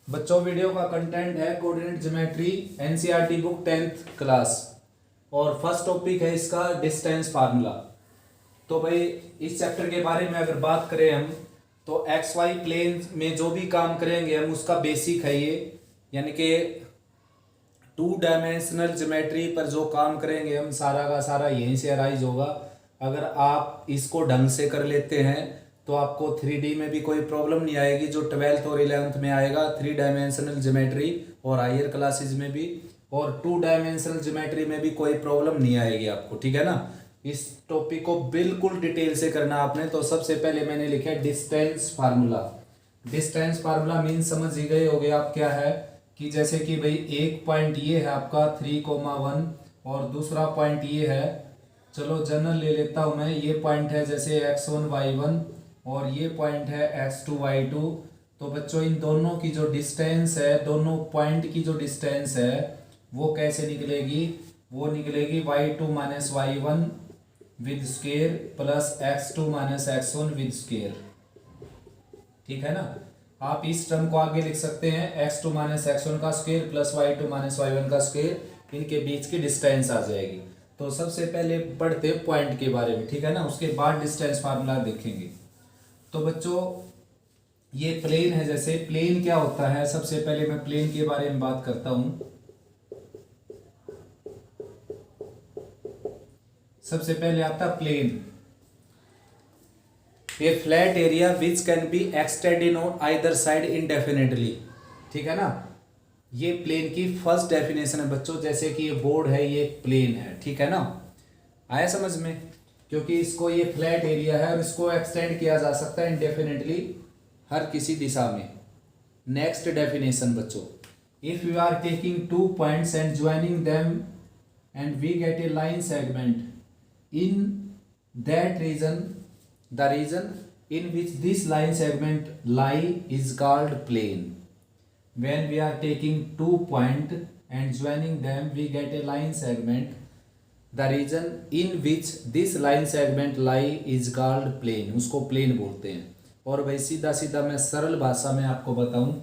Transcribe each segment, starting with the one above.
बच्चों वीडियो का कंटेंट है coordinate geometry NCERT book 10th class और फर्स्ट टॉपिक है इसका डिस्टेंस फार्मूला। तो भाई इस चैप्टर के बारे में अगर बात करें हम तो एक्स वाई प्लेन में जो भी काम करेंगे हम उसका बेसिक है ये, यानी कि 2 डायमेंशनल ज्योमेट्री पर जो काम करेंगे हम सारा का सारा यहीं से अराइज होगा। अगर आप इसको ढंग से कर लेते हैं तो आपको 3D में भी कोई प्रॉब्लम नहीं आएगी, जो 12th और 11th में आएगा 3 डायमेंशनल ज्योमेट्री और हायर क्लासेस में भी, और 2 डायमेंशनल ज्योमेट्री में भी कोई प्रॉब्लम नहीं आएगी आपको, ठीक है ना। इस टॉपिक को बिल्कुल डिटेल से करना आपने। तो सबसे पहले मैंने लिखा है distance formula. Distance formula mean समझ ही गए होगे आप क्या है कि जैसे कि भाई एक पॉइंट ये है आपका 3,1 और दूसरा पॉइंट ये है, चलो जनरल ले लेता हूं मैं, ये पॉइंट है जैसे x1 y1 और ये पॉइंट है x2 y2। तो बच्चों इन दोनों की जो डिस्टेंस है, दोनों पॉइंट की जो डिस्टेंस है वो कैसे निकलेगी, वो निकलेगी y2 minus y1 with square plus x2 minus x1 with square, ठीक है ना। आप इस टर्म को आगे लिख सकते हैं x2 माइनस x1 का square plus y2 minus y1 का स्क्वायर, इनके बीच की डिस्टेंस आ जाएगी। तो सबसे पहले पढ़ते हैं पॉइंट के बारे में, ठीक है ना, उसके बाद डिस्टेंस फार्मूला देखेंगे। तो बच्चों ये प्लेन है, जैसे प्लेन क्या होता है, सबसे पहले मैं प्लेन के बारे में बात करता हूं। सबसे पहले आता plane, a flat area which can be extended on either side indefinitely, ठीक है ना। ये प्लेन की फर्स्ट डेफिनेशन है बच्चों। जैसे कि ये बोर्ड है, ये प्लेन है, ठीक है ना, आया समझ में, क्योंकि इसको ये फ्लैट एरिया है और इसको एक्सटेंड किया जा सकता है इंडेफिनेटली हर किसी दिशा में। नेक्स्ट डेफिनेशन बच्चों, if you are taking 2 points and joining them and we get a line segment in that region, the region in which this line segment lie is called plane. When we are taking 2 points and joining them we get a line segment, the region in which this line segment lie is called plane, उसको plane बोलते हैं। और भाई सीधा सीधा मैं सरल भाषा में आपको बताऊं,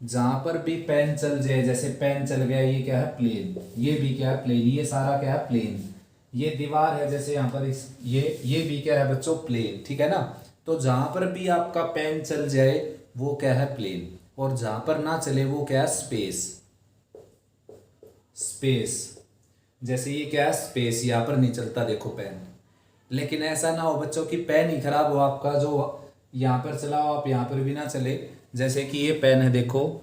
जहां पर भी पेन चल जाए, जैसे पेन चल गया, ये क्या है प्लेन, ये भी क्या है प्लेन, ये सारा क्या है प्लेन। ये दीवार है जैसे यहाँ पर इस ये भी क्या है बच्चों प्लेन, ठीक है ना। तो जहां पर भी आपका पेन चल जाए वो क्या है प्लेन, और जहां पर ना चले वो क्या है स्पेस। स्पेस जैसे ये क्या है स्पेस, यहाँ पर नहीं चलता देखो पेन। लेकिन ऐसा ना हो बच्चों की पेन ही खराब हो आपका, जो यहाँ पर चला हो आप यहाँ पर भी ना चले। जैसे कि ये पेन है देखो,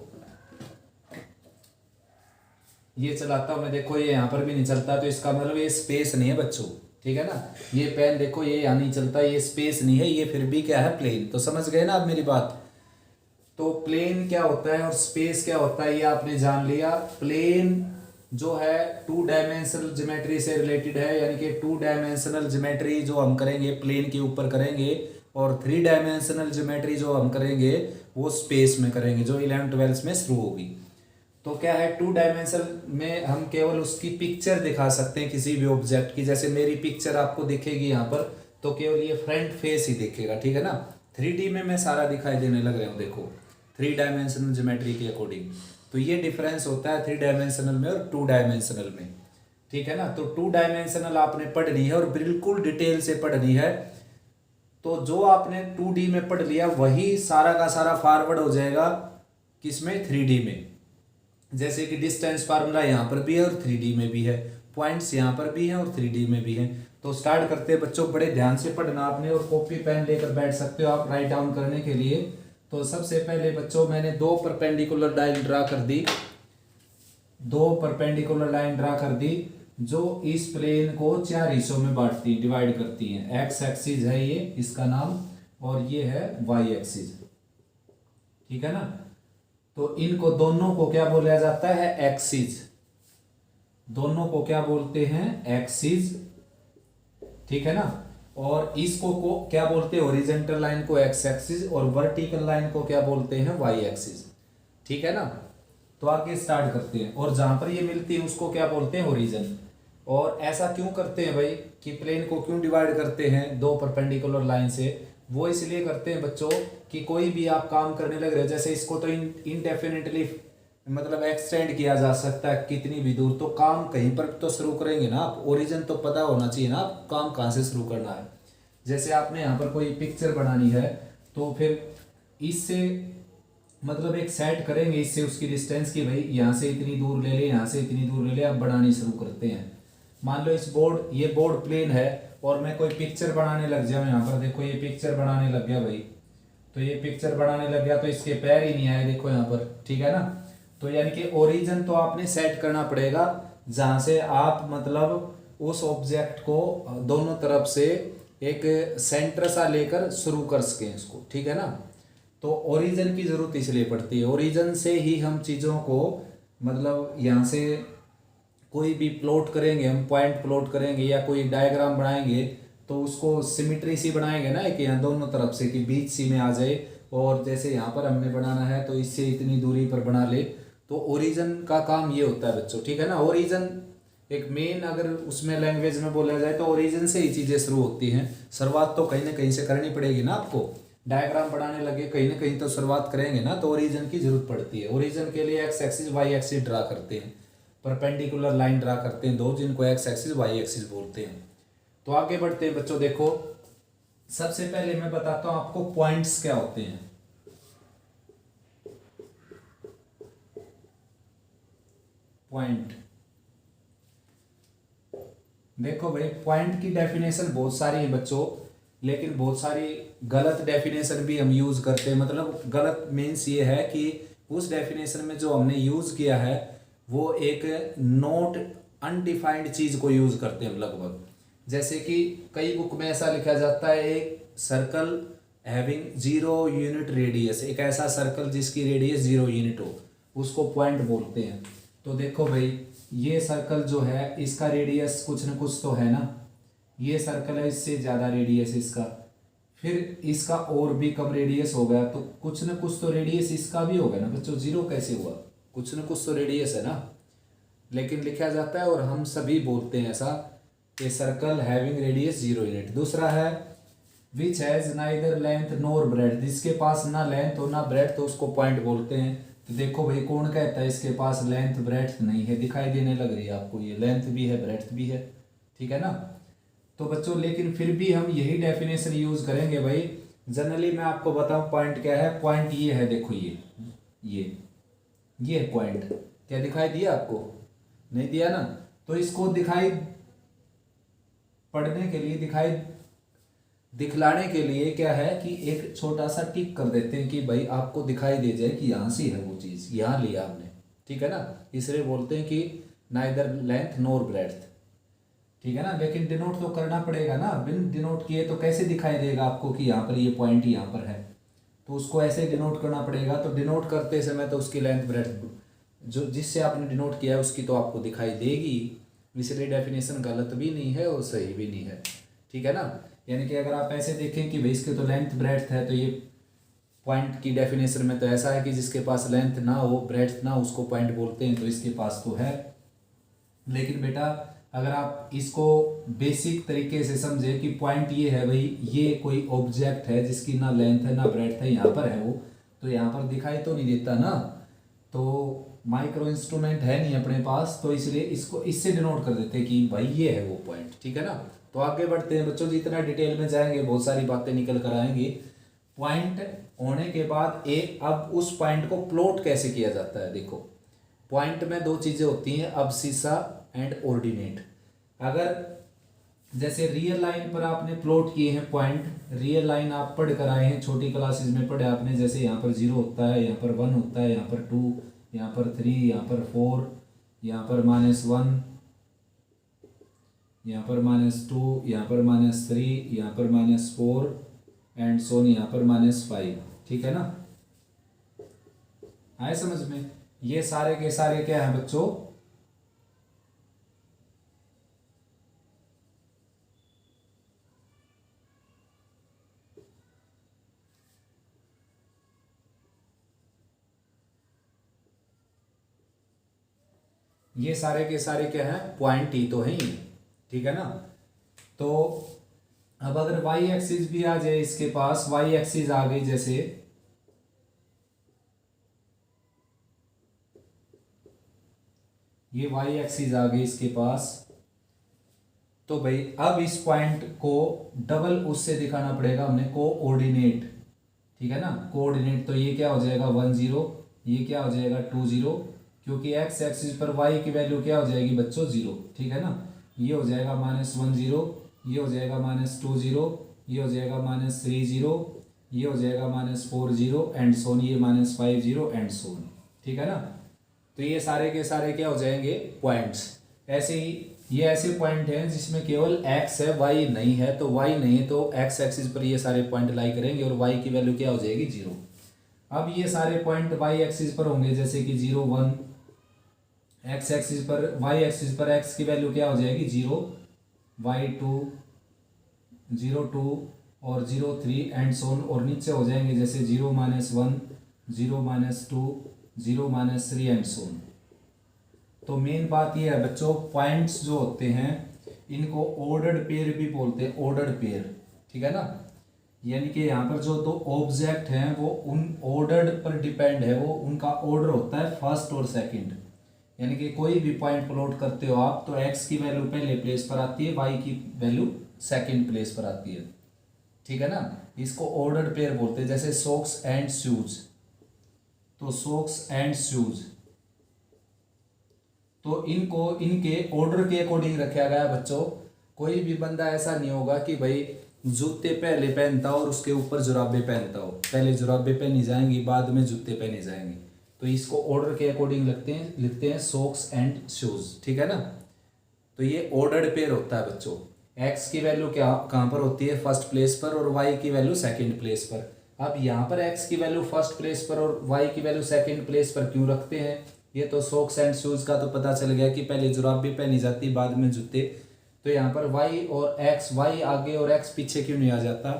ये चलाता हूं मैं, देखो ये यहाँ पर भी नहीं चलता, तो इसका मतलब ये स्पेस नहीं है बच्चों, ठीक है ना। ये पेन देखो ये यहाँ नहीं चलता, ये स्पेस नहीं है, ये फिर भी क्या है प्लेन। तो समझ गए ना आप मेरी बात। तो प्लेन क्या होता है और स्पेस क्या होता है ये आपने जान लिया। प्लेन जो है 2 डायमेंशनल ज्योमेट्री से रिलेटेड है, यानी कि 2 डायमेंशनल ज्योमेट्री जो हम करेंगे प्लेन के ऊपर करेंगे, और 3 डायमेंशनल ज्योमेट्री जो हम करेंगे वो स्पेस में करेंगे, जो 11th-12th में शुरू होगी। तो क्या है 2 डायमेंशन में हम केवल उसकी पिक्चर दिखा सकते हैं किसी भी ऑब्जेक्ट की। जैसे मेरी पिक्चर आपको दिखेगी यहाँ पर, तो केवल ये फ्रंट फेस ही दिखेगा, ठीक है ना। 3D में मैं सारा दिखाई देने लग रहा हूँ देखो, 3 डायमेंशनल ज्योमेट्री के अकॉर्डिंग। तो ये डिफरेंस होता है 3 डायमेंशनल में और 2 डायमेंशनल में, ठीक है ना। तो 2 डायमेंशनल आपने पढ़नी है और बिल्कुल डिटेल से पढ़नी है। तो जो आपने 2D में पढ़ लिया वही सारा का सारा फॉरवर्ड हो जाएगा किसमें, 3D में। जैसे कि डिस्टेंस फार्मूला यहाँ पर भी है और 3D में भी है, पॉइंट्स यहाँ पर भी हैं और 3D में भी हैं। तो स्टार्ट करते हैं बच्चों, बड़े ध्यान से पढ़ना आपने, और कॉपी पेन लेकर बैठ सकते हो आप राइट डाउन करने के लिए। तो सबसे पहले बच्चों मैंने 2 परपेंडिकुलर लाइन ड्रा कर दी, 2 परपेंडिकुलर लाइन ड्रा कर दी जो इस प्लेन को 4 हिस्सों में बांटती डिवाइड करती हैं। एक्स एक्सिस है ये इसका नाम, और ये है वाई एक्सिस, ठीक है ना। तो इनको दोनों को क्या बोला जाता है, एक्सिस। दोनों को क्या बोलते हैं, एक्सिस, ठीक है ना। और इसको को क्या बोलते हैं, हॉरिजॉन्टल लाइन को एक्स एक्सिस, और वर्टिकल लाइन को क्या बोलते हैं, वाई एक्सिस, ठीक है ना। तो आगे स्टार्ट करते हैं, और जहां पर ये मिलती है उसको क्या बोलते हैं, ओरिजिन। और ऐसा क्यों करते हैं भाई कि प्लेन को क्यों डिवाइड करते हैं 2 परपेंडिकुलर लाइन से, वो इसलिए करते हैं बच्चों कि कोई भी आप काम करने लग रहे हो, जैसे इसको तो इनडेफिनेटली मतलब एक्सटेंड किया जा सकता है कितनी भी दूर, तो काम कहीं पर तो शुरू करेंगे ना आप, ओरिजिन तो पता होना चाहिए ना आप काम कहाँ से शुरू करना है। जैसे आपने यहाँ पर कोई पिक्चर बनानी है तो फिर इससे मतलब एक सेट करेंगे इससे उसकी डिस्टेंस की भाई यहाँ से इतनी दूर ले ले, यहाँ से इतनी दूर ले ले, आप बनानी शुरू करते हैं। मान लो इस बोर्ड, ये बोर्ड प्लेन है और मैं कोई पिक्चर बनाने लग जाऊँ, यहाँ पर देखो ये पिक्चर बनाने लग गया भाई, तो ये पिक्चर बनाने लग गया तो इसके पैर ही नहीं आए देखो यहाँ पर, ठीक है ना। तो यानी कि ओरिजिन तो आपने सेट करना पड़ेगा जहाँ से आप मतलब उस ऑब्जेक्ट को दोनों तरफ से एक सेंटर सा लेकर शुरू कर सकें इसको, ठीक है ना। तो ओरिजिन की जरूरत इसलिए पड़ती है, ओरिजिन से ही हम चीज़ों को मतलब यहाँ से कोई भी प्लॉट करेंगे, हम पॉइंट प्लॉट करेंगे या कोई डायग्राम बनाएंगे तो उसको सिमिट्री सी बनाएंगे ना कि यहाँ दोनों तरफ से कि बीच सी में आ जाए, और जैसे यहाँ पर हमने बनाना है तो इससे इतनी दूरी पर बना ले। तो ओरिजिन का काम ये होता है बच्चों, ठीक है ना। ओरिजिन एक मेन अगर उसमें लैंग्वेज में बोला जाए तो ओरिजिन से ही चीज़ें शुरू होती हैं। शुरुआत तो कहीं ना कहीं से करनी पड़ेगी ना आपको, डायग्राम बनाने लगे कहीं ना कहीं तो शुरुआत करेंगे ना, तो ओरिजिन की जरूरत पड़ती है। ओरिजिन के लिए X axis Y axis draw करते हैं, परपेंडिकुलर लाइन ड्रा करते हैं दो, जिनको एक्स एक्सिस वाई एक्सिस बोलते हैं। तो आगे बढ़ते हैं बच्चों, देखो सबसे पहले मैं बताता हूं आपको पॉइंट्स क्या होते हैं। पॉइंट, देखो भाई पॉइंट की डेफिनेशन बहुत सारी है बच्चों, लेकिन बहुत सारी गलत डेफिनेशन भी हम यूज करते हैं। मतलब गलत मीन्स ये है कि उस डेफिनेशन में जो हमने यूज किया है वो एक नॉट अनडिफाइंड चीज को यूज करते हैं लगभग। जैसे कि कई बुक में ऐसा लिखा जाता है एक सर्कल हैविंग 0 यूनिट रेडियस, एक ऐसा सर्कल जिसकी रेडियस 0 यूनिट हो उसको पॉइंट बोलते हैं। तो देखो भाई ये सर्कल जो है इसका रेडियस कुछ न कुछ तो है ना, ये सर्कल है इससे ज़्यादा रेडियस इसका, फिर इसका और भी कम रेडियस हो गया तो कुछ न कुछ तो रेडियस इसका भी होगा ना बच्चों, 0 कैसे हुआ, कुछ न कुछ तो रेडियस है ना। लेकिन लिखा जाता है और हम सभी बोलते हैं ऐसा कि सर्कल हैविंग रेडियस 0 यूनिट। दूसरा है which has neither length NOR bread, जिसके पास ना लेंथ और ना ब्रेड तो उसको पॉइंट बोलते हैं। तो देखो भाई कौन कहता है इसके पास लेंथ ब्रेड्थ नहीं है, दिखाई देने लग रही है आपको, ये लेंथ भी है ब्रेड्थ भी है, ठीक है ना। तो बच्चों लेकिन फिर भी हम यही डेफिनेशन यूज करेंगे भाई। जनरली मैं आपको बताऊं पॉइंट क्या है, पॉइंट ये है, देखो ये है पॉइंट, क्या दिखाई दिया आपको, नहीं दिया ना। तो इसको दिखाई पढ़ने के लिए दिखलाने के लिए क्या है कि एक छोटा सा टिक कर देते हैं कि भाई आपको दिखाई दे जाए कि यहाँ से है वो चीज़, यहाँ लिया हमने, ठीक है ना। इसलिए बोलते हैं कि नाइदर लेंथ नोर ब्रेड्थ, ठीक है ना। लेकिन डिनोट तो करना पड़ेगा ना, बिन डिनोट किए तो कैसे दिखाई देगा आपको कि यहाँ पर ये पॉइंट यहाँ पर है, तो उसको ऐसे डिनोट करना पड़ेगा। तो डिनोट करते समय तो उसकी लेंथ ब्रेड्थ जो जिससे आपने डिनोट किया है उसकी तो आपको दिखाई देगी, इसलिए डेफिनेशन गलत भी नहीं है और सही भी नहीं है, ठीक है ना। यानी कि अगर आप ऐसे देखें कि भाई इसके तो लेंथ ब्रेड्थ है, तो ये पॉइंट की डेफिनेशन में तो ऐसा है कि जिसके पास लेंथ ना हो ब्रेड्थ ना हो उसको पॉइंट बोलते हैं, तो इसके पास तो है। लेकिन बेटा अगर आप इसको बेसिक तरीके से समझे कि पॉइंट ये है भाई, ये कोई ऑब्जेक्ट है जिसकी ना लेंथ है ना ब्रेड्थ है, यहाँ पर है वो, तो यहाँ पर दिखाई तो नहीं देता ना, तो माइक्रो इंस्ट्रूमेंट है नहीं अपने पास, तो इसलिए इसको इससे डिनोट कर देते हैं कि भाई ये है वो पॉइंट, ठीक है ना। तो आगे बढ़ते हैं बच्चों, जितना डिटेल में जाएंगे बहुत सारी बातें निकल कर आएंगी। पॉइंट होने के बाद अब उस पॉइंट को प्लॉट कैसे किया जाता है, देखो पॉइंट में दो चीजें होती हैं, अब्सिसा एंड ऑर्डिनेट। अगर जैसे रियल लाइन पर आपने प्लॉट किए हैं पॉइंट, रियल लाइन आप पढ़ कर आए हैं, छोटी क्लासेस में पढ़े आपने, जैसे यहाँ पर 0 होता है, यहाँ पर 1 होता है, यहाँ पर 2, यहाँ पर 3, यहाँ पर 4, यहाँ पर -1, यहाँ पर -2, यहाँ पर -3, यहाँ पर -4 एंड सोन यहाँ पर -5, ठीक है ना। आए समझ में, ये सारे के सारे क्या है बच्चों, ये सारे के सारे क्या है पॉइंट ही तो है ही, ठीक है ना। तो अब अगर वाई एक्सिस भी आ जाए इसके पास, वाई एक्सिस आ गई जैसे, ये वाई एक्सिस आ गई इसके पास, तो भाई अब इस पॉइंट को डबल उससे दिखाना पड़ेगा हमने, कोऑर्डिनेट, ठीक है ना, कोऑर्डिनेट। तो ये क्या हो जाएगा 1 0, ये क्या हो जाएगा 2 0, क्योंकि एक्स एक्सिस पर वाई की वैल्यू क्या हो जाएगी बच्चों 0, ठीक है ना। ये हो जाएगा -1 0, ये हो जाएगा -2 0, ये हो जाएगा -3 0, ये हो जाएगा -4 0 एंड सोन, ये -5 0 एंड सोन, ठीक है ना। तो ये सारे के सारे क्या हो जाएंगे पॉइंट्स। ऐसे ही ये ऐसे पॉइंट हैं जिसमें केवल x है, y नहीं है, तो y नहीं है तो x एक्सिस पर ये सारे पॉइंट लाई करेंगे और y की वैल्यू क्या हो जाएगी 0। अब ये सारे पॉइंट y एक्सिस पर होंगे जैसे कि 0 1, x एक्सिस पर, y एक्सिस पर x की वैल्यू क्या हो जाएगी 0, y 2 0 2 और 0 3 एंड सोन, और नीचे हो जाएंगे जैसे 0 -1 0 -2 0 -3 एंड सोन। तो मेन बात ये है बच्चों, पॉइंट्स जो होते हैं इनको ऑर्डर्ड पेयर भी बोलते हैं, ऑर्डर्ड पेयर, ठीक है ना। यानी कि यहाँ पर जो दो ऑब्जेक्ट हैं वो उन ऑर्डर्ड पर डिपेंड है, वो उनका ऑर्डर होता है फर्स्ट और सेकंड। यानी कि कोई भी पॉइंट प्लॉट करते हो आप तो एक्स की वैल्यू पहले प्लेस पर आती है, वाई की वैल्यू सेकंड प्लेस पर आती है, ठीक है ना। इसको ऑर्डर्ड पेयर बोलते हैं। जैसे सॉक्स एंड शूज, तो सॉक्स एंड शूज, तो इनको इनके ऑर्डर के अकॉर्डिंग रखा गया बच्चों। कोई भी बंदा ऐसा नहीं होगा कि भाई जूते पहले पहनता हो और उसके ऊपर जुराबे पहनता हो, पहले जुराबे पहनी जाएंगी बाद में जूते पहने जाएंगे। तो इसको ऑर्डर के अकॉर्डिंग लिखते हैं सॉक्स एंड शूज, ठीक है ना। तो ये ऑर्डर्ड पेयर होता है बच्चों। एक्स की वैल्यू क्या कहाँ पर होती है फर्स्ट प्लेस पर और वाई की वैल्यू सेकंड प्लेस पर। अब यहाँ पर एक्स की वैल्यू फर्स्ट प्लेस पर और वाई की वैल्यू सेकंड प्लेस पर क्यों रखते हैं, ये तो सॉक्स एंड शूज का तो पता चल गया कि पहले जुराब भी पहनी जाती बाद में जूते। तो यहाँ पर वाई और एक्स, वाई आगे और एक्स पीछे क्यों नहीं आ जाता,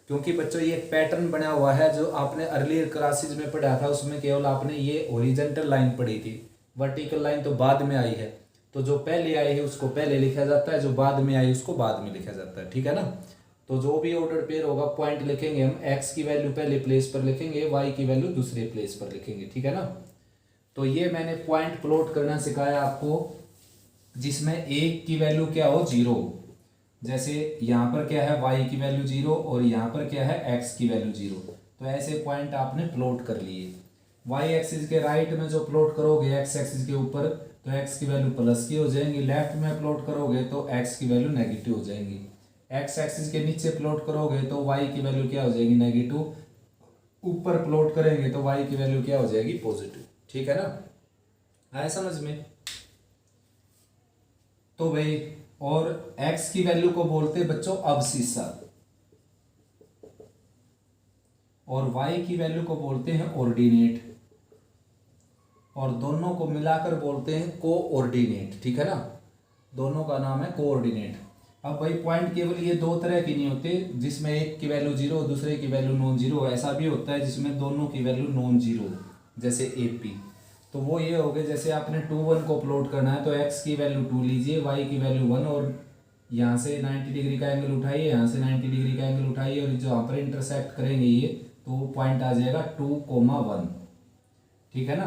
क्योंकि बच्चों ये पैटर्न बना हुआ है जो आपने अर्लियर क्लासेज में पढ़ा था, उसमें केवल आपने ये हॉरिजॉन्टल लाइन पढ़ी थी, वर्टिकल लाइन तो बाद में आई है। तो जो पहले आई है उसको पहले लिखा जाता है, जो बाद में आई उसको बाद में लिखा जाता है, ठीक है ना। तो जो भी ऑर्डर पेयर होगा पॉइंट लिखेंगे हम, एक्स की वैल्यू पहले प्लेस पर लिखेंगे, वाई की वैल्यू दूसरे प्लेस पर लिखेंगे, ठीक है ना। तो ये मैंने पॉइंट प्लॉट करना सिखाया आपको जिसमें एक की वैल्यू क्या हो 0। जैसे यहाँ पर क्या है y की वैल्यू 0 और यहाँ पर क्या है x की वैल्यू 0। तो ऐसे पॉइंट आपने प्लॉट कर लिए। y एक्सिस के राइट में जो प्लॉट करोगे x एक्सिस के ऊपर तो x की वैल्यू प्लस की हो जाएंगी, लेफ्ट में प्लॉट करोगे तो x की वैल्यू नेगेटिव हो जाएंगी। x एक्सिस के नीचे प्लॉट करोगे तो y की वैल्यू क्या हो जाएगी नेगेटिव, ऊपर प्लॉट करेंगे तो y की वैल्यू क्या हो जाएगी पॉजिटिव, ठीक है ना। आया समझ में। तो भाई और x की वैल्यू को बोलते हैं बच्चों अबसिस्सा और y की वैल्यू को बोलते हैं ऑर्डिनेट, और दोनों को मिलाकर बोलते हैं कोऑर्डिनेट, ठीक है ना। दोनों का नाम है कोऑर्डिनेट। अब भाई पॉइंट केवल ये दो तरह के नहीं होते जिसमें एक की वैल्यू 0 और दूसरे की वैल्यू नॉन जीरो, ऐसा भी होता है जिसमें दोनों की वैल्यू नॉन जीरो, जैसे AP। तो वो ये हो गए जैसे आपने 2 1 को प्लॉट करना है तो x की वैल्यू 2 लीजिए, y की वैल्यू 1 और यहाँ से 90 डिग्री का एंगल उठाइए, यहाँ से 90 डिग्री का एंगल उठाइए और जो यहाँ पर इंटरसेक्ट करेंगे ये तो वो पॉइंट आ जाएगा 2,1, ठीक है ना।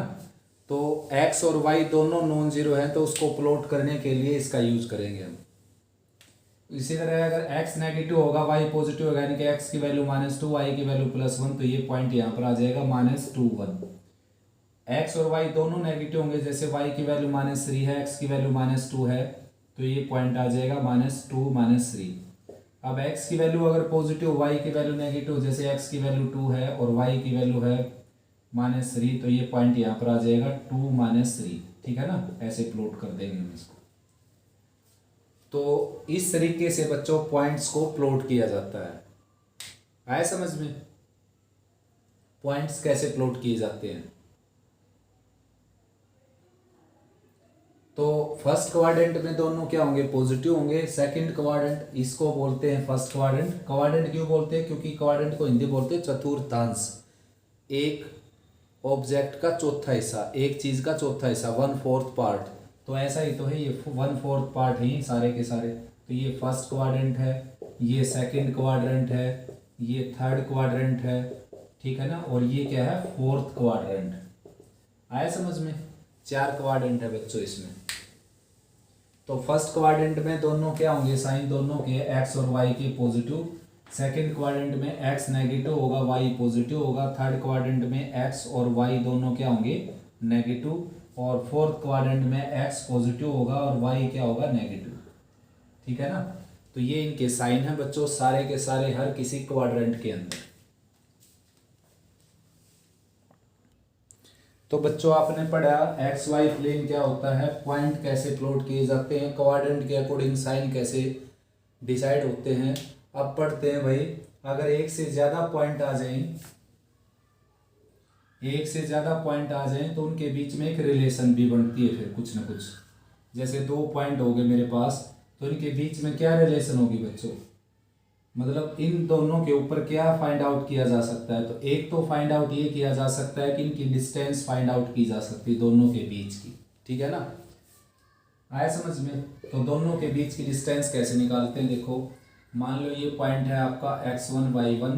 तो x और y दोनों नॉन जीरो हैं तो उसको प्लॉट करने के लिए इसका यूज करेंगे हम। इसी तरह अगर x नेगेटिव होगा y पॉजिटिव होगा, यानी कि x की वैल्यू -2 y की वैल्यू +1, तो ये पॉइंट यहाँ पर आ जाएगा -2 1। x और y दोनों नेगेटिव होंगे, जैसे y की वैल्यू -3 है, x की वैल्यू -2 है, तो ये पॉइंट आ जाएगा -2 -3। अब x की वैल्यू अगर पॉजिटिव y की वैल्यू नेगेटिव, जैसे x की वैल्यू 2 है और y की वैल्यू है -3, तो ये पॉइंट यहाँ पर आ जाएगा 2 -3, ठीक है ना। ऐसे प्लॉट कर देंगे हम इसको। तो इस तरीके से बच्चों पॉइंट्स को प्लॉट किया जाता है। आया समझ में पॉइंट्स कैसे प्लॉट किए जाते हैं। तो फर्स्ट क्वाड्रेंट में दोनों क्या होंगे पॉजिटिव होंगे, सेकंड क्वाड्रेंट इसको बोलते हैं फर्स्ट क्वाड्रेंट। क्वाड्रेंट क्यों बोलते हैं, क्योंकि क्वाड्रेंट को हिंदी बोलते हैं चतुर्थांश, एक ऑब्जेक्ट का चौथा हिस्सा, एक चीज का चौथा हिस्सा, 1/4 पार्ट। तो ऐसा ही तो है, ये 1/4 पार्ट है ये सारे के सारे। तो ये फर्स्ट क्वाड्रेंट है ये सेकंड क्वाड्रेंट है, ये थर्ड क्वाड्रेंट है, ठीक है ना, और ये क्या है, फोर्थ क्वाड्रेंट। आया समझ में? 4 क्वाड्रेंट है बच्चों इसमें। तो फर्स्ट क्वाड्रेंट में दोनों क्या होंगे, साइन दोनों के एक्स और वाई के पॉजिटिव। सेकंड क्वाड्रेंट में एक्स नेगेटिव होगा, वाई पॉजिटिव होगा। थर्ड क्वाड्रेंट में एक्स और वाई दोनों क्या होंगे, नेगेटिव। और फोर्थ क्वाड्रेंट में एक्स पॉजिटिव होगा और वाई क्या होगा, नेगेटिव। ठीक है ना। तो ये इनके साइन है बच्चों, सारे के सारे हर किसी क्वाड्रेंट के अंदर। तो बच्चों आपने पढ़ा एक्स वाई प्लेन क्या होता है, पॉइंट कैसे प्लॉट किए जाते हैं, क्वाड्रेंट के अकॉर्डिंग साइन कैसे डिसाइड होते हैं। अब पढ़ते हैं भाई, अगर एक से ज्यादा पॉइंट आ जाएं, एक से ज्यादा पॉइंट आ जाएं तो उनके बीच में एक रिलेशन भी बनती है फिर कुछ ना कुछ। जैसे 2 पॉइंट हो गए मेरे पास, तो इनके बीच में क्या रिलेशन होगी बच्चों, मतलब इन दोनों के ऊपर क्या फाइंड आउट किया जा सकता है। तो एक तो फाइंड आउट ये किया जा सकता है कि इनकी डिस्टेंस फाइंड आउट की जा सकती है दोनों के बीच की। ठीक है ना, आया समझ में? तो दोनों के बीच की डिस्टेंस कैसे निकालते हैं, देखो मान लो ये पॉइंट है आपका x1 y1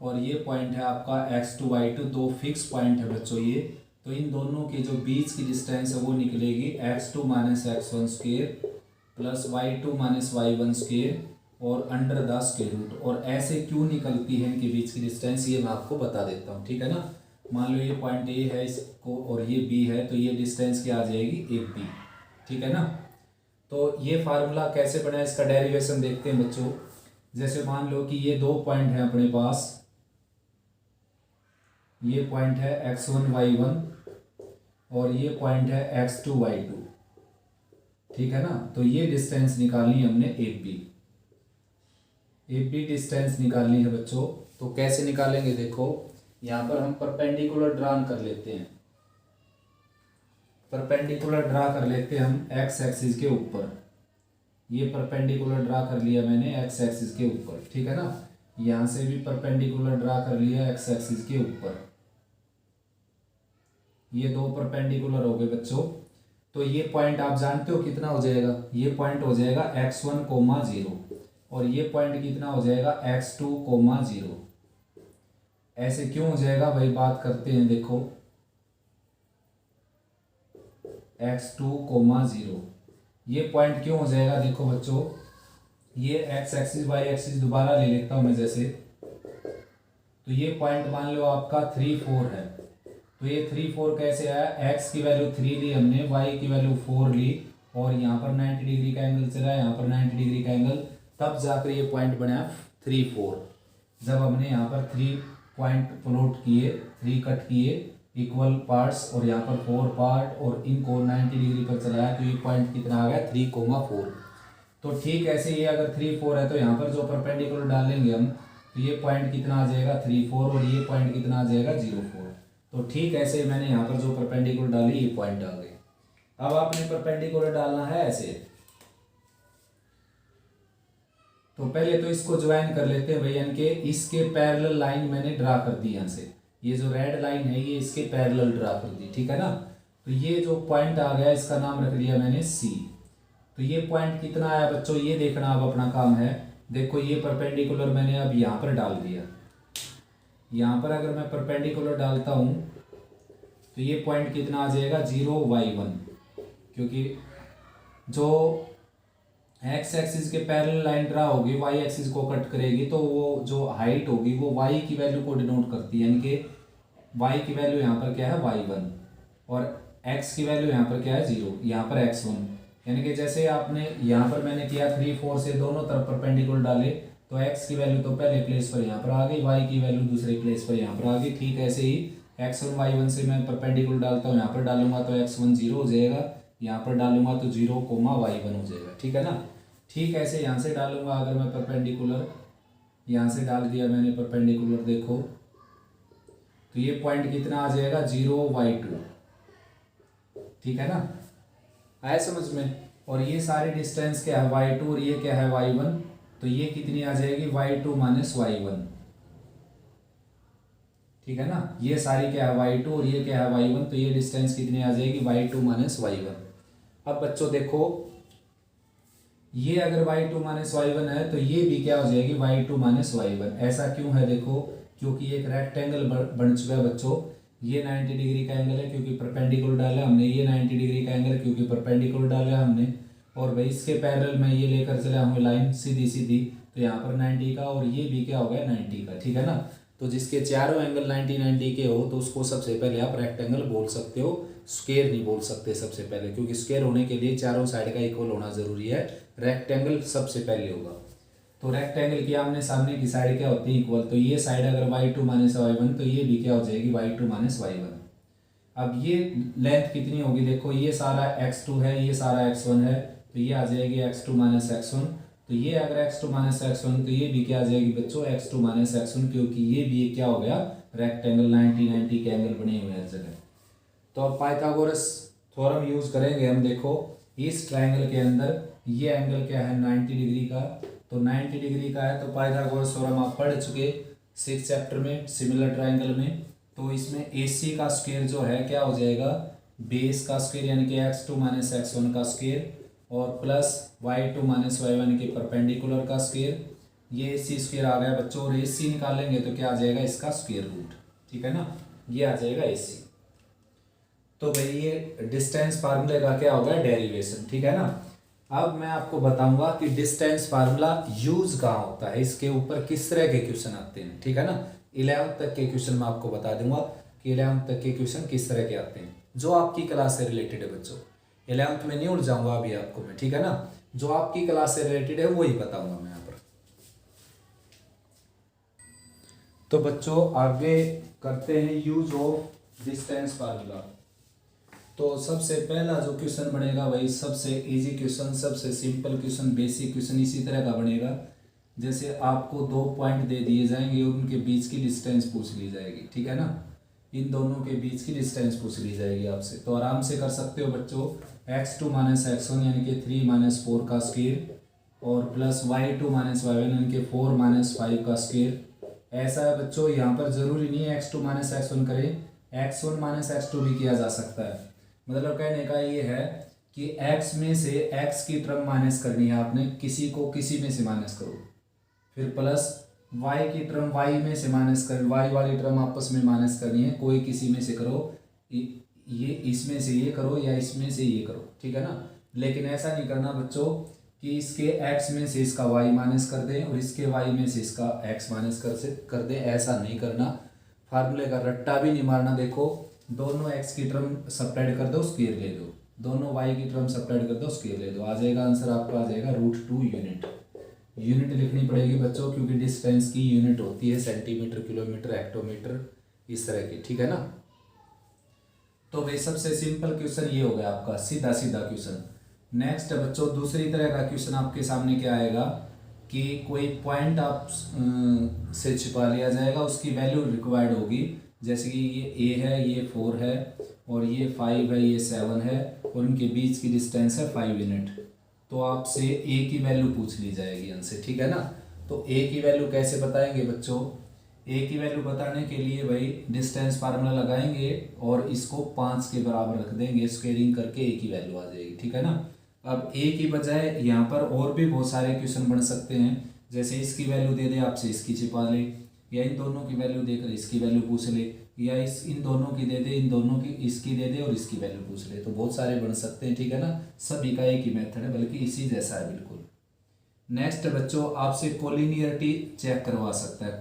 और ये पॉइंट है आपका x2 y2, 2 फिक्स पॉइंट है बच्चों ये। तो इन दोनों के जो बीच की डिस्टेंस है वो निकलेगी x2 minus x1 square plus y2 minus y1 square और अंडर द स्क्वायर रूट। और ऐसे क्यों निकलती है इनके बीच की डिस्टेंस, ये मैं आपको बता देता हूँ। ठीक है ना, मान लो ये पॉइंट ए है इसको और ये बी है, तो ये डिस्टेंस क्या आ जाएगी, एक बी। ठीक है ना। तो ये फार्मूला कैसे बना है, इसका डेरिवेशन देखते हैं बच्चों। जैसे मान लो कि ये 2 पॉइंट है अपने पास, ये पॉइंट है x1 y1 और ये पॉइंट है x2 y2। ठीक है ना, तो ये डिस्टेंस निकालनी है हमने ए बी डिस्टेंस निकालनी है बच्चों। तो कैसे निकालेंगे, देखो यहाँ पर हम परपेंडिकुलर ड्रा कर लेते हैं, परपेंडिकुलर ड्रा कर लेते हैं हम एक्स एक्सिस के ऊपर। ये परपेंडिकुलर ड्रा कर लिया मैंने एक्स एक्सिस के ऊपर। ठीक है ना, यहाँ से भी परपेंडिकुलर ड्रा कर लिया एक्स एक्सिस के ऊपर। ये 2 परपेंडिकुलर हो गए बच्चों। तो ये पॉइंट आप जानते हो कितना हो जाएगा, ये पॉइंट हो जाएगा x1, 0 और ये पॉइंट कितना हो जाएगा x2, 0। ऐसे क्यों हो जाएगा भाई, बात करते हैं। देखो x2, 0 ये पॉइंट क्यों हो जाएगा, देखो बच्चों ये x एक्सिस y एक्सिस दोबारा ले लेता हूं मैं जैसे। तो ये पॉइंट मान लो आपका 3, 4 है। तो ये 3, 4 कैसे आया, x की वैल्यू 3 ली हमने, y की वैल्यू 4 ली और यहाँ पर 90 डिग्री का एंगल चला, यहाँ पर 90 डिग्री का एंगल, तब जाकर ये पॉइंट बना 3, 4। जब हमने यहाँ पर 3 पॉइंट प्लॉट किए, 3 कट किए इक्वल पार्ट्स और यहाँ पर 4 पार्ट और इनको 90 डिग्री पर चलाया, तो ये पॉइंट कितना आ गया, 3, 4। तो ठीक ऐसे ये अगर 3, 4 है तो यहाँ पर जो परपेंडिकुलर डालेंगे हम, तो ये पॉइंट कितना आ जाएगा 3, 4 और ये पॉइंट कितना आ जाएगा 0, 4। तो ठीक ऐसे मैंने यहाँ पर जो परपेंडिकुलर डाली ये पॉइंट आ गए। अब आपने परपेंडिकुलर डालना है ऐसे, तो पहले तो इसको ज्वाइन कर लेते हैं भैया, इनके इसके पैरेलल लाइन मैंने ड्रा कर दी यहाँ से। ये जो रेड लाइन है ये इसके पैरेलल ड्रा कर दी। ठीक है ना, तो ये जो पॉइंट आ गया इसका नाम रख लिया मैंने सी। तो ये पॉइंट कितना आया बच्चों, ये देखना अब अपना काम है। देखो ये परपेंडिकुलर मैंने अब यहाँ पर डाल दिया। यहाँ पर अगर मैं परपेंडिकुलर डालता हूँ तो ये पॉइंट कितना आ जाएगा 0, y1, क्योंकि जो एक्स एक्सिस के पैरेलल लाइन ड्रा होगी वाई एक्सिस को कट करेगी, तो वो जो हाइट होगी वो वाई की वैल्यू को डिनोट करती है। यानी कि वाई की वैल्यू यहाँ पर क्या है y1 और एक्स की वैल्यू यहाँ पर क्या है 0, यहाँ पर x1। यानी कि जैसे आपने यहाँ पर मैंने किया 3, 4 से दोनों तरफ परपेंडिकुलर डाले, तो x की वैल्यू तो पहले प्लेस पर यहाँ पर आ गई, y की वैल्यू दूसरे प्लेस पर यहाँ पर आ गई। ठीक ऐसे ही x1 y1 से मैं परपेंडिकुलर डालता हूँ, यहाँ पर डालूंगा तो x1 0 हो जाएगा, यहाँ पर डालूंगा तो 0, y1 हो जाएगा। ठीक है ना, ठीक ऐसे यहाँ से डालूंगा अगर मैं परपेंडिकुलर, यहाँ से डाल दिया मैंने परपेंडिकुलर, देखो तो ये पॉइंट कितना आ जाएगा 0, y2। ठीक है ना, आया समझ में। और ये सारी डिस्टेंस क्या है y2 और ये क्या है y1, तो ये कितनी आ जाएगी y2 माइनस y1। ठीक है ना, ये सारी क्या है y2 और ये क्या है y1, तो ये डिस्टेंस कितनी आ जाएगी y2 माइनस y1। अब बच्चों देखो ये अगर y2 माइनस y1 है तो ये भी क्या हो जाएगी y2 माइनस y1। ऐसा क्यों है देखो, क्योंकि एक रेक्टेंगल बन चुका है बच्चों। ये 90 डिग्री का एंगल है क्योंकि परपेंडिकुलर डाला हमने, ये 90 डिग्री का एंगल क्योंकि परपेंडिकुलर डाला हमने, और भाई इसके पैरेलल में ये लेकर चले हमें लाइन सीधी सीधी, तो यहाँ पर 90 का और ये भी क्या हो गया 90 का, ठीक है ना। तो जिसके चारों एंगल 90 90 के हो तो उसको सबसे पहले आप रेक्टेंगल बोल सकते हो, स्क्वायर नहीं बोल सकते सबसे पहले, क्योंकि स्क्वायर होने के लिए चारों साइड का इक्वल होना जरूरी है। रेक्टेंगल सबसे पहले होगा। तो रेक्टेंगल की आमने सामने की साइड क्या होती है इक्वल, तो ये साइड अगर y2 माइनस y1 तो ये भी क्या हो जाएगी y2 माइनस y1। अब ये लेंथ कितनी होगी देखो, ये सारा x2 है, ये सारा x1 है, तो ये आ जाएगी x2 माइनस x1। तो ये अगर x2 माइनस x1 तो ये भी क्या आ जाएगी बच्चों x2 माइनस x1, क्योंकि ये भी क्या हो गया रेक्टेंगल 90 90 के एंगल बने हुए हैं हर जगह। तो अब पाइथागोरस थ्योरम यूज करेंगे हम। देखो इस ट्राइंगल के अंदर ये एंगल क्या है 90 डिग्री का, तो 90 डिग्री का है, तो पाइथागोरस थ्योरम आप पढ़ चुके 6th चैप्टर में सिमिलर ट्राइंगल में। तो इसमें AC का स्क्वायर जो है क्या हो जाएगा बेस का स्क्वायर यानी कि x2 माइनस x1 का स्क्वायर, और प्लस y2 माइनस y1 के परपेंडिकुलर का स्क्वायर। ये AC स्क्वायर आ गया बच्चों, और AC निकालेंगे तो क्या आ जाएगा इसका स्क्वायर रूट, ठीक है ना, ये आ जाएगा AC। तो भाई ये डिस्टेंस फार्मूले का क्या होगा डेरिवेशन, ठीक है ना। अब मैं आपको बताऊंगा कि डिस्टेंस फार्मूला यूज कहाँ होता है, इसके ऊपर किस तरह के क्वेश्चन आते हैं, ठीक है ना। 11th तक के क्वेश्चन मैं आपको बता दूंगा कि 11th तक के क्वेश्चन किस तरह के आते हैं, जो आपकी क्लास से रिलेटेड है बच्चों। 11th में नहीं उड़ जाऊंगा अभी आपको मैं, ठीक है ना, जो आपकी क्लास से रिलेटेड है वही बताऊंगा मैं यहाँ पर। तो बच्चों आगे करते हैं यूज ऑफ डिस्टेंस फार्मूला। तो सबसे पहला जो क्वेश्चन बनेगा वही सबसे इजी क्वेश्चन, सबसे सिंपल क्वेश्चन, बेसिक क्वेश्चन इसी तरह का बनेगा। जैसे आपको 2 पॉइंट दे दिए जाएंगे और उनके बीच की डिस्टेंस पूछ ली जाएगी, ठीक है ना। इन दोनों के बीच की डिस्टेंस पूछ ली जाएगी आपसे, तो आराम से कर सकते हो बच्चों। x2 माइनस x1 यानी कि 3 माइनस 4 का स्क्वायर, और प्लस y2 माइनस y1 यानी कि 4 माइनस 5 का स्क्वायर। ऐसा है बच्चों, यहाँ पर जरूरी नहीं है x2 माइनस x1 करें, x1 माइनस x2 भी किया जा सकता है। मतलब कहने का ये है कि x में से x की टर्म माइनस करनी है आपने, किसी को किसी में से माइनस करो, फिर प्लस y की टर्म y में से माइनस कर, y वाली टर्म आपस में माइनस करनी है, कोई किसी में से करो, ये इसमें से ये करो या इसमें से ये करो, ठीक है ना। लेकिन ऐसा नहीं करना बच्चों कि इसके x में से इसका y माइनस कर दें और इसके y में से इसका x माइनस कर दें, ऐसा नहीं करना। फार्मूले का रट्टा भी नहीं मारना। देखो दोनों x की टर्म सब्ट्रैक्ट कर दो स्क्वायर ले दो, दोनों y की टर्म सब्ट्रैक्ट कर दो स्क्वायर ले दो, आ जाएगा आंसर आपका, आ जाएगा √2 यूनिट। यूनिट लिखनी पड़ेगी बच्चों क्योंकि डिस्टेंस की यूनिट होती है सेंटीमीटर, किलोमीटर, हेक्टोमीटर, इस तरह की, ठीक है ना। तो भाई सबसे सिंपल क्वेश्चन ये हो गया आपका, सीधा सीधा क्वेश्चन। नेक्स्ट बच्चों दूसरी तरह का क्वेश्चन आपके सामने क्या आएगा कि कोई पॉइंट आप से छिपा लिया जाएगा, उसकी वैल्यू रिक्वायर्ड होगी। जैसे कि ये a है, ये 4 है, और ये 5 है, ये 7 है, और उनके बीच की डिस्टेंस है 5 यूनिट। तो आपसे a की वैल्यू पूछ ली जाएगी हमसे, ठीक है ना। तो a की वैल्यू कैसे बताएंगे बच्चों, a की वैल्यू बताने के लिए भाई डिस्टेंस फार्मूला लगाएंगे और इसको 5 के बराबर रख देंगे, स्क्वेयरिंग करके a की वैल्यू आ जाएगी, ठीक है ना। अब a की बजाय यहाँ पर और भी बहुत सारे क्वेश्चन बन सकते हैं, जैसे इसकी वैल्यू दे दे आपसे इसकी छिपा ले, या इन दोनों की वैल्यू देकर इसकी वैल्यू पूछ ले, या इन दोनों की दे दे, इन दोनों की इसकी दे दे और इसकी वैल्यू पूछ ले। तो बहुत सारे बन सकते हैं, ठीक है ना। सभी का एक ही मेथड है, बल्कि इसी जैसा है बिल्कुल। नेक्स्ट बच्चों आपसे कोलिनियरिटी चेक करवा सकता है।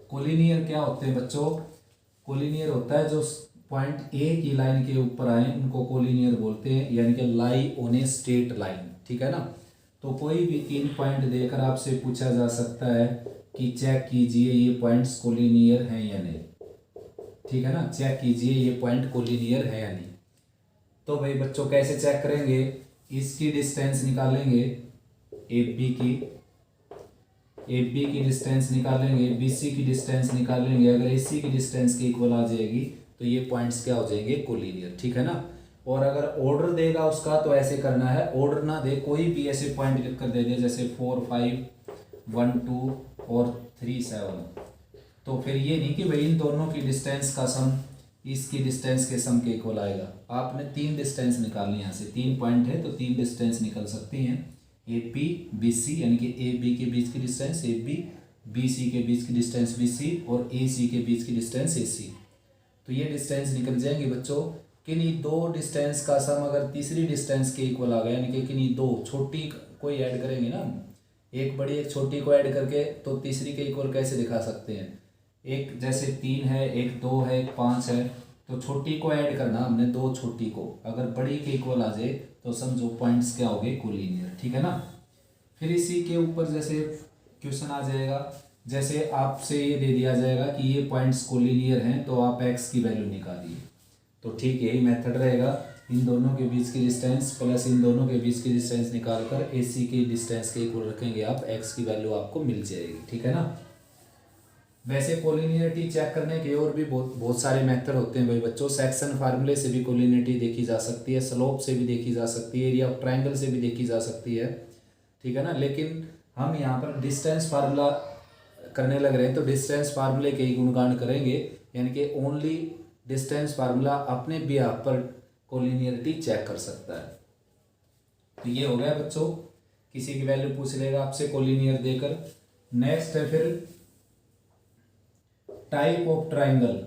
कोलिनियर क्या होते हैं बच्चों, कोलिनियर होता है जो पॉइंट ए की लाइन के ऊपर आए उनको कोलिनियर बोलते हैं, यानी कि lie on a straight line, ठीक है ना। तो कोई भी 3 पॉइंट देकर आपसे पूछा जा सकता है कि चेक कीजिए ये पॉइंट्स कोलिनियर हैं या नहीं, ठीक है ना। चेक कीजिए ये पॉइंट कोलिनियर है या नहीं। तो भाई बच्चों कैसे चेक करेंगे, इसकी डिस्टेंस निकालेंगे, AB की डिस्टेंस निकालेंगे, BC की डिस्टेंस निकालेंगे। अगर AC की डिस्टेंस के इक्वल आ जाएगी तो ये पॉइंट्स क्या हो जाएंगे कोलिनियर, ठीक है ना। और अगर ऑर्डर देगा उसका तो ऐसे करना है, ऑर्डर ना दे कोई भी ऐसे पॉइंट लिख कर दे दे, जैसे 4 5 1 2 और 3 7, तो फिर ये नहीं कि भाई इन दोनों की डिस्टेंस का सम इसकी डिस्टेंस के सम के इक्वल आएगा। आपने 3 डिस्टेंस निकालनी, यहाँ से 3 पॉइंट है तो 3 डिस्टेंस निकल सकती हैं। ए पी बी सी यानी कि ए बी के बीच की डिस्टेंस ए बी सी के बीच की डिस्टेंस बी सी और ए सी के बीच की डिस्टेंस ए सी। तो ये डिस्टेंस निकल जाएंगे बच्चों। किन्हीं 2 डिस्टेंस का सम अगर तीसरी डिस्टेंस के इक्वल आ गया, यानी कि किन्हीं 2 छोटी कोई ऐड करेंगे ना, एक बड़ी एक छोटी को ऐड करके तो तीसरी के इक्वल कैसे दिखा सकते हैं। एक जैसे 3 है, एक 2 है, एक 5 है, तो छोटी को ऐड करना हमने 2 छोटी को, अगर बड़ी के इक्वल आ जाए तो समझो पॉइंट्स क्या हो गए, कोलिनियर। ठीक है ना। फिर इसी के ऊपर जैसे क्वेश्चन आ जाएगा, जैसे आपसे ये दे दिया जाएगा कि ये पॉइंट्स कोलिनियर हैं तो आप एक्स की वैल्यू निकालिए। तो ठीक यही मेथड रहेगा, इन दोनों के बीच की डिस्टेंस प्लस इन दोनों के बीच की डिस्टेंस निकालकर ए सी की डिस्टेंस के इक्वल रखेंगे आप, एक्स की वैल्यू आपको मिल जाएगी। ठीक है ना। वैसे कोलिनियरिटी चेक करने के और भी बहुत सारे मेथड होते हैं भाई बच्चों। सेक्शन फार्मूले से भी कोलिनियरिटी देखी जा सकती है, स्लोप से भी देखी जा सकती है, एरिया ऑफ ट्रायंगल से भी देखी जा सकती है। ठीक है ना। लेकिन हम यहाँ पर डिस्टेंस फार्मूला करने लग रहे हैं तो डिस्टेंस फार्मूले के ही गुणगान करेंगे, यानी कि ओनली डिस्टेंस फार्मूला अपने भी आप पर कोलिनियरिटी चेक कर सकता है। तो ये हो गया बच्चों, किसी की वैल्यू पूछ लेगा आपसे कोलिनियर देकर। नेक्स्ट है फिर type of triangle.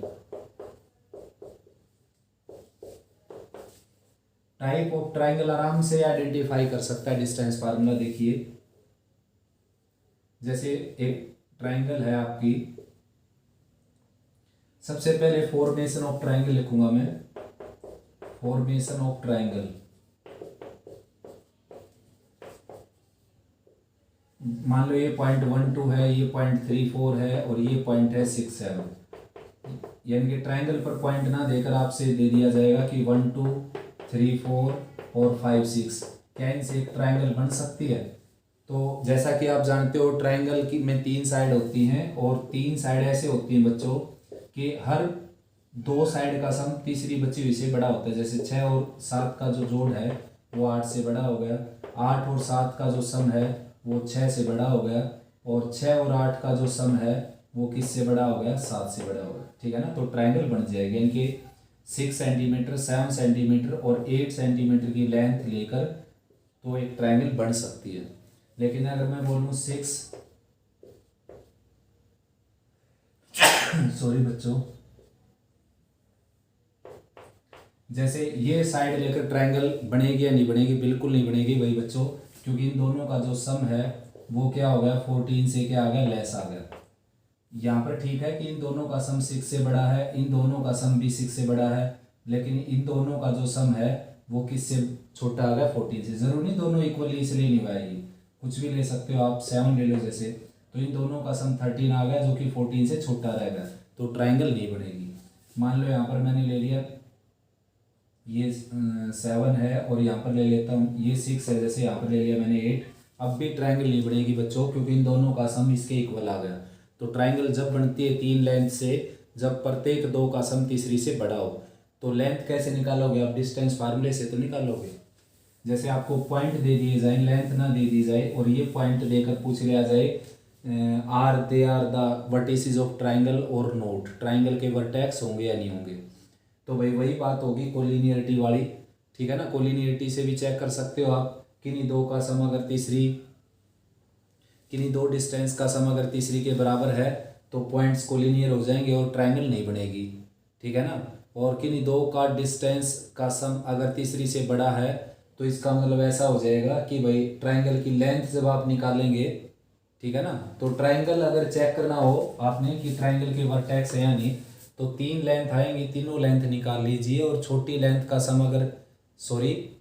Type of triangle आराम से आइडेंटिफाई कर सकता है डिस्टेंस फार्मूला। देखिए जैसे एक ट्रायंगल है आपकी, सबसे पहले फॉर्मेशन ऑफ ट्रायंगल लिखूंगा मैं, फॉर्मेशन ऑफ ट्रायंगल। मान लो ये पॉइंट 1 2 है, ये पॉइंट 3 4 है और ये पॉइंट है 6 7, यानी कि ट्रायंगल पर पॉइंट ना देकर आपसे दे दिया जाएगा कि 1 2 3 4 और 5 6, क्या इनसे एक ट्रायंगल बन सकती है। तो जैसा कि आप जानते हो ट्रायंगल की में 3 साइड होती हैं और 3 साइड ऐसे होती हैं बच्चों कि हर 2 साइड का सम तीसरी बची हुई से बड़ा होता है। जैसे 6 और 7 का जो जोड़ है वो 8 से बड़ा हो गया, 8 और 7 का जो सम है वो 6 से बड़ा हो गया, और 6 और 8 का जो सम है वो किससे बड़ा हो गया, 7 से बड़ा हो गया। ठीक है ना। तो ट्रायंगल बन जाएगा, यानी कि 6 सेंटीमीटर 7 सेंटीमीटर और 8 सेंटीमीटर की लेंथ लेकर तो एक ट्रायंगल बन सकती है। लेकिन अगर मैं बोलूँ 6 सॉरी बच्चों, जैसे ये साइड लेकर ट्रायंगल बनेगी या नहीं बनेगी, बिल्कुल नहीं बनेगी भाई बच्चों, क्योंकि इन दोनों का जो सम है वो क्या हो गया, 14 से क्या आ गया, लेस आ गया। यहाँ पर ठीक है कि इन दोनों का सम 6 से बड़ा है, इन दोनों का सम भी 6 से बड़ा है, लेकिन इन दोनों का जो सम है वो किससे छोटा आ गया, 14 से। जरूर नहीं दोनों इक्वली इसलिए नहीं आएगी, कुछ भी ले सकते हो आप, 7 ले लो जैसे, तो इन दोनों का सम 13 आ गया जो कि 14 से छोटा रहेगा, तो ट्रायंगल नहीं बनेगी। मान लो यहाँ पर मैंने ले लिया ये 7 है और यहाँ पर ले लेता हूँ ये 6 है, जैसे यहाँ पर ले लिया मैंने 8, अब भी ट्रायंगल नहीं बनेगी बच्चों, क्योंकि इन दोनों का सम इसके इक्वल आ गया। तो ट्रायंगल जब बनती है 3 लेंथ से, जब प्रत्येक 2 का सम तीसरी से बड़ा हो। तो लेंथ कैसे निकालोगे आप, डिस्टेंस फार्मूले से तो निकालोगे। जैसे आपको पॉइंट दे दिए जाए, लेंथ ना दे दी जाए और ये पॉइंट देकर पूछ लिया जाए are they are the vertices of triangle और नोट, ट्रायंगल के वर्टेक्स होंगे या नहीं होंगे, तो भाई वही बात होगी कोलिनियरिटी वाली। ठीक है ना। कोलिनियरिटी से भी चेक कर सकते हो आप, किन्हीं 2 का सम अगर तीसरी, किन्हीं 2 डिस्टेंस का सम अगर तीसरी के बराबर है तो पॉइंट्स कोलिनियर हो जाएंगे और ट्रायंगल नहीं बनेगी। ठीक है ना। और किन्हीं 2 का डिस्टेंस का सम अगर तीसरी से बड़ा है तो इसका मतलब ऐसा हो जाएगा कि भाई ट्रायंगल की लेंथ जब आप निकालेंगे, ठीक है ना, तो ट्रायंगल अगर चेक करना हो आपने कि ट्रायंगल के वर्टेक्स है या नहीं, तो 3 लेंथ आएंगी, तीनों लेंथ निकाल लीजिए और छोटी लेंथ का सम अगर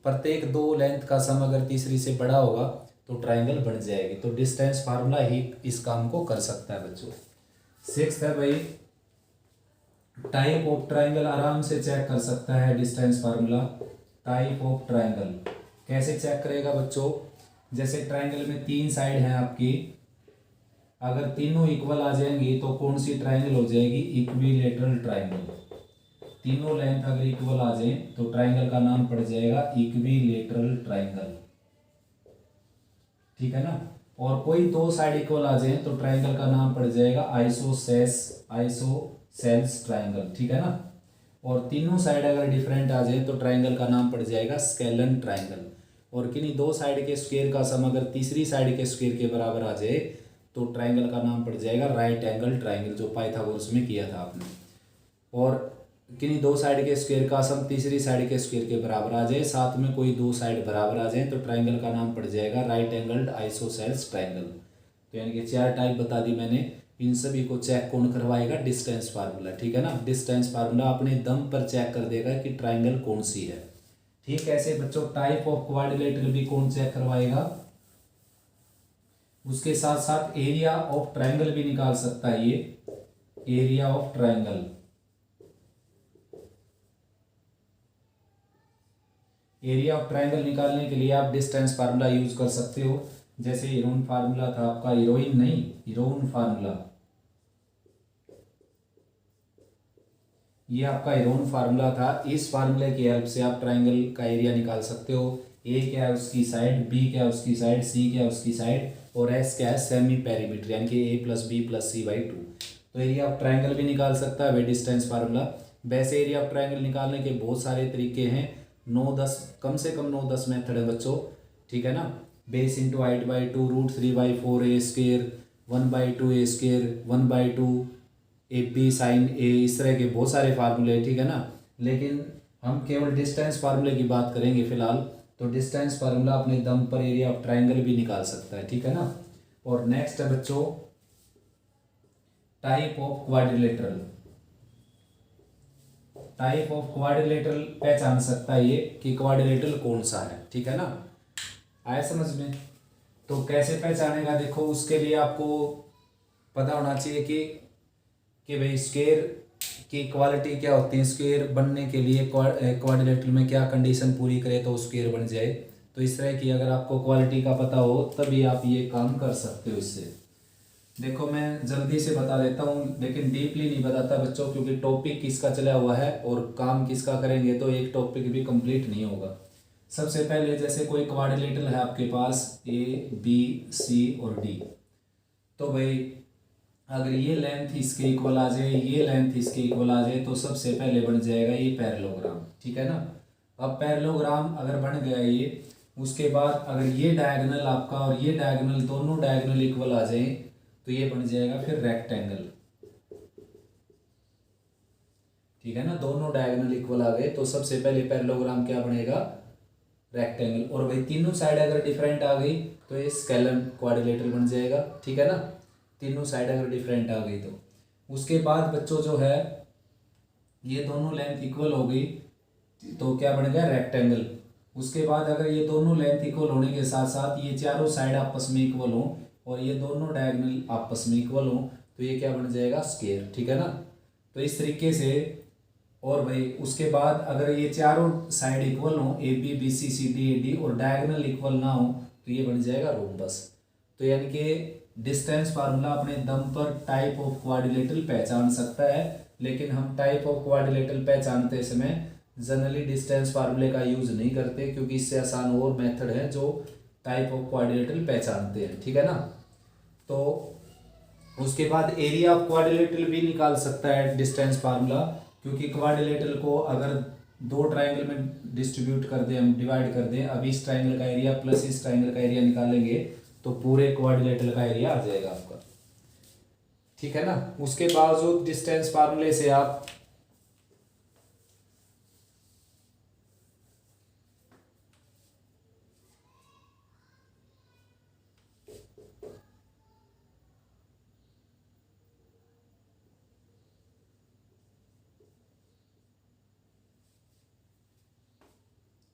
प्रत्येक 2 लेंथ का सम अगर तीसरी से बड़ा होगा तो ट्रायंगल बन जाएगी। तो डिस्टेंस फार्मूला ही इस काम को कर सकता है बच्चों। 6 है भाई टाइप ऑफ ट्रायंगल, आराम से चेक कर सकता है distance formula. Type of triangle कैसे चेक करेगा बच्चों, जैसे ट्रायंगल में 3 साइड हैं आपकी, अगर तीनों इक्वल आ जाएंगी तो कौन सी ट्रायंगल हो जाएगी, इक्विलेटरल ट्रायंगल। तीनों लेंथ अगर इक्वल आ जाए तो ट्रायंगल का नाम पड़ जाएगा इक्विलेटरल ट्रायंगल। ठीक है ना। और कोई 2 साइड इक्वल आ जाए तो ट्रायंगल का नाम पड़ जाएगा आइसोसेल्स ट्रायंगल। ठीक है ना। और तीनों साइड अगर डिफरेंट आ जाए तो ट्राइंगल का नाम पड़ जाएगा स्केलन ट्राइंगल। और किन्हीं दो साइड के स्क्वायर का सम अगर तीसरी साइड के स्क्वायर के बराबर आ जाए तो ट्राइंगल का नाम पड़ जाएगा राइट एंगल ट्राइंगल, जो पाइथागोरस में किया था आपने। और किन्हीं दो साइड के स्क्वायर का सम तीसरी साइड के स्क्वायर के बराबर आ जाए, साथ में कोई दो साइड बराबर आ जाए, तो ट्राइंगल का नाम पड़ जाएगा राइट एंगल्ड आइसोसेल्स ट्राइंगल। तो यानी कि 4 टाइप बता दी मैंने। इन सभी को चेक कौन करवाएगा? डिस्टेंस फार्मूला, ठीक है ना। डिस्टेंस फार्मूला अपने दम पर चेक कर देगा कि ट्राइंगल कौन सी है। ठीक है, ऐसे बच्चों टाइप ऑफ क्वाड्रिलेटरल भी कौन चेक करवाएगा? उसके साथ साथ एरिया ऑफ ट्राइंगल भी निकाल सकता है ये, area of triangle. Area of triangle निकालने के लिए आप डिस्टेंस फार्मूला यूज कर सकते हो। जैसे हीरोइन फार्मूला था आपका, हीरोइन नहीं, हीरोइन फार्मूला, ये आपका हीरोइन फार्मूला था। इस फार्मूले की हेल्प से आप ट्राइंगल का एरिया निकाल सकते हो। ए क्या है उसकी साइड, बी क्या है उसकी साइड, सी क्या है उसकी साइड, और एस क्या है सेमी पेरीमीटर, यानी कि A plus B plus C by 2। तो एरिया ऑफ ट्राइंगल भी निकाल सकता है वे डिस्टेंस फार्मूला। वैसे एरिया ऑफ ट्राइंगल निकालने के बहुत सारे तरीके हैं, 9-10 कम से कम 9-10 मेथड है बच्चों, ठीक है ना। Base into height by 2, √3/4 A square, 1/2 A square, 1/2 A B sine A, इस तरह के बहुत सारे फार्मूले, ठीक है ना। लेकिन हम केवल डिस्टेंस फार्मूले की बात करेंगे फिलहाल। तो डिस्टेंस फार्मूला अपने दम पर एरिया ऑफ ट्राइंगल भी निकाल सकता है, ठीक है ना। और नेक्स्ट है बच्चों type of quadrilateral. Type of quadrilateral पहचान सकता है ये कि क्वाड्रिलेटरल कौन सा है, ठीक है ना। आया समझ में? तो कैसे पहचानेगा? देखो, उसके लिए आपको पता होना चाहिए कि भाई स्क्वायर की क्वालिटी क्या होती है, स्क्वायर बनने के लिए क्वाड्रिलेटरल में क्या कंडीशन पूरी करे तो स्क्वायर बन जाए। तो इस तरह की अगर आपको क्वालिटी का पता हो तभी आप ये काम कर सकते हो इससे। देखो, मैं जल्दी से बता देता हूँ लेकिन डीपली नहीं बताता बच्चों, क्योंकि टॉपिक किसका चला हुआ है और काम किसका करेंगे तो एक टॉपिक भी कंप्लीट नहीं होगा। सबसे पहले जैसे कोई क्वाड्रिलेटरल है आपके पास ए बी सी और डी, तो भाई अगर ये लेंथ इसके इक्वल आ जाए, ये लेंथ इसके इक्वल आ जाए, तो सबसे पहले बन जाएगा ये पैरेललोग्राम, ठीक है ना। अब पैरेललोग्राम अगर बन गया ये, उसके बाद अगर ये डायगोनल आपका और ये डायगोनल, दोनों डायगोनल इक्वल आ जाए तो ये बन जाएगा फिर रेक्टेंगल, ठीक है ना। दोनों डायगोनल इक्वल आ गए तो सबसे पहले पैरेललोग्राम क्या बनेगा? रेक्टेंगल। और भाई तीनों साइड अगर डिफरेंट आ गई तो ये स्केलन क्वाड्रिलेटरल बन जाएगा, ठीक है ना। तीनों साइड अगर डिफरेंट आ गई तो उसके बाद बच्चों जो है ये दोनों लेंथ इक्वल हो गई तो क्या बन गया? रेक्टेंगल। उसके बाद अगर ये दोनों लेंथ इक्वल होने के साथ साथ ये चारों साइड आपस में इक्वल हो और ये दोनों डायगोनल आपस में इक्वल हो तो ये क्या बन जाएगा? स्क्वायर, ठीक है ना। तो इस तरीके से। और भाई उसके बाद अगर ये चारों साइड इक्वल हो, A B B C C D A D, और डायगोनल इक्वल ना हो तो ये बन जाएगा रोम्बस। तो यानी कि डिस्टेंस फार्मूला अपने दम पर टाइप ऑफ क्वाड्रिलेटरल पहचान सकता है, लेकिन हम टाइप ऑफ क्वाड्रिलेटरल पहचानते समय जनरली डिस्टेंस फार्मूले का यूज नहीं करते, क्योंकि इससे आसान और मेथड है जो टाइप ऑफ क्वाड्रिलेटरल पहचानते हैं, ठीक है ना। तो उसके बाद एरिया ऑफ क्वाड्रिलेटरल भी निकाल सकता है डिस्टेंस फार्मूला, क्योंकि क्वाड्रिलेटरल को अगर दो ट्राइंगल में डिस्ट्रीब्यूट कर दें, हम डिवाइड कर दें, अब इस ट्राइंगल का एरिया प्लस इस ट्राइंगल का एरिया निकालेंगे तो पूरे क्वाड्रिलेटरल का एरिया आ जाएगा आपका, ठीक है ना। उसके बावजूद डिस्टेंस फार्मूले से आप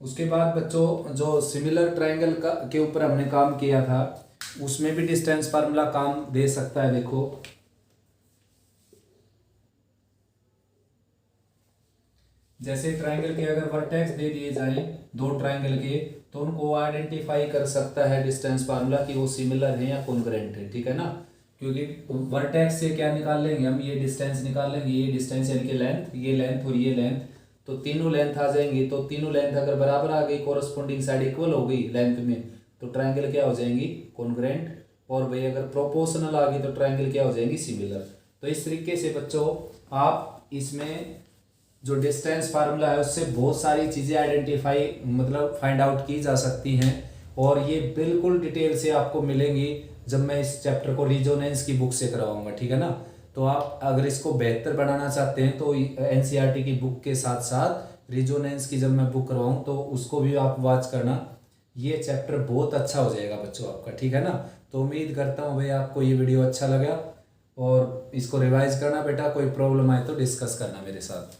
उसके बाद बच्चों जो सिमिलर ट्राइंगल का के ऊपर हमने काम किया था उसमें भी डिस्टेंस फार्मूला काम दे सकता है। देखो, जैसे ट्राइंगल के अगर वर्टेक्स दे दिए जाए दो ट्राइंगल के, तो उनको आइडेंटिफाई कर सकता है डिस्टेंस फार्मूला कि वो सिमिलर है या कॉन्ग्रुएंट है, ठीक है ना। क्योंकि वर्टेक्स से क्या निकाल लेंगे हम? ये डिस्टेंस निकाल लेंगे, ये डिस्टेंस यानी कि लेंथ, ये लेंथ और ये लेंथ, तो तीनों लेंथ आ जाएंगी। तो तीनों लेंथ अगर बराबर आ गई, कोरस्पोंडिंग साइड इक्वल हो गई लेंथ में, तो ट्राइंगल क्या हो जाएंगी? कॉन्ग्रुएंट। और भाई अगर प्रोपोर्शनल आ गई तो ट्राइंगल क्या हो जाएंगी? सिमिलर। तो इस तरीके से बच्चों आप इसमें जो डिस्टेंस फार्मूला है उससे बहुत सारी चीज़ें आइडेंटिफाई मतलब फाइंड आउट की जा सकती हैं, और ये बिल्कुल डिटेल से आपको मिलेंगी जब मैं इस चैप्टर को रिजोनेंस की बुक से करवाऊंगा, ठीक है ना। तो आप अगर इसको बेहतर बनाना चाहते हैं तो एनसीईआरटी की बुक के साथ साथ रिजोनेंस की जब मैं बुक करवाऊँ तो उसको भी आप वॉच करना। ये चैप्टर बहुत अच्छा हो जाएगा बच्चों आपका, ठीक है ना। तो उम्मीद करता हूँ भाई आपको ये वीडियो अच्छा लगा, और इसको रिवाइज करना बेटा, कोई प्रॉब्लम आए तो डिस्कस करना मेरे साथ।